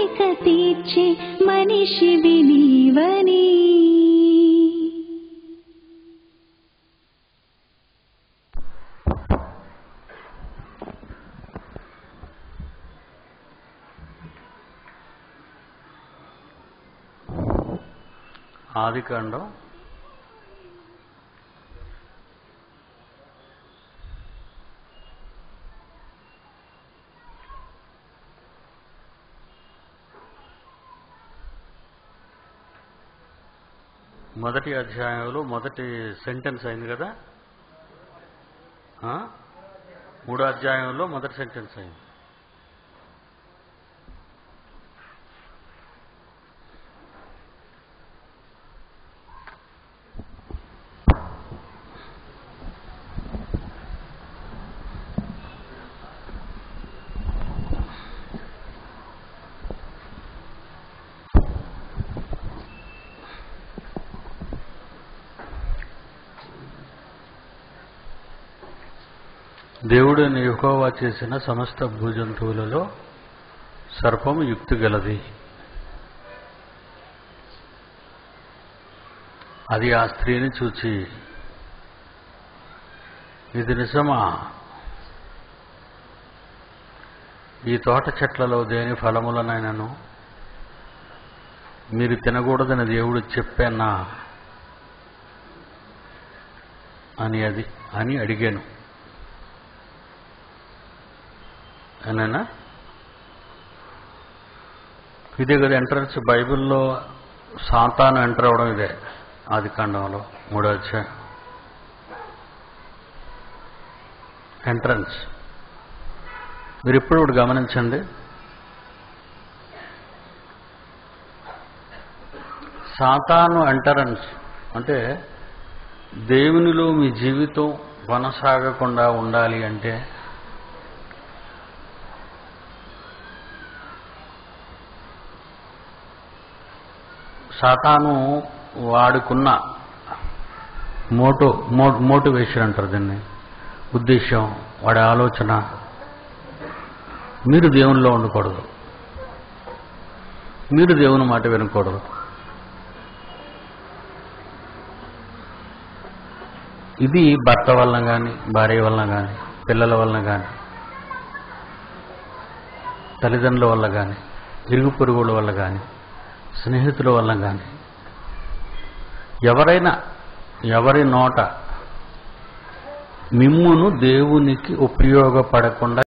కోరిక తీర్చే మనిషివి నీవని. ఆదికాండం 1వ అధ్యాయంలో మొదటి సెంటెన్స్ అయింది కదా. 3వ అధ్యాయంలో మొదటి సెంటెన్స్ అయింది. దేవుడైన యెహోవా చేసిన సమస్త భూజంతువులలో సర్పము యుక్తి గలది. అది ఆ స్త్రీని చూచి, ఇది నిజమా? ఈ తోట చెట్లలో దేని ఫలములనైనను మీరు తినకూడదని దేవుడు చెప్పానా అని అడిగాను. అనేనా? ఇదే కదా ఎంట్రన్స్. బైబిల్లో సాతాను ఎంటర్ అవ్వడం ఇదే. ఆదికాండంలో 3వ అధ్యాయం ఎంట్రన్స్. మీరు ఇప్పుడు గమనించండి. సాతాను ఎంట్రన్స్ అంటే దేవునిలో మీ జీవితం కొనసాగకుండా ఉండాలి అంటే సాతాను వాడుకున్న మోటివేషన్ అంటారు దీన్ని, ఉద్దేశం, వాడి ఆలోచన, మీరు దేవునిలో ఉండకూడదు, మీరు దేవుని మాట వినకూడదు. ఇది భర్త వలన కానీ, భార్య వలన కానీ, పిల్లల వలన కానీ, తల్లిదండ్రుల వల్ల కానీ, ఇరుగు పొరుగుల వల్ల కానీ, స్నేహితుల వల్ల కానీ, ఎవరి నోట మిమ్మును దేవునికి ఉపయోగపడకుండా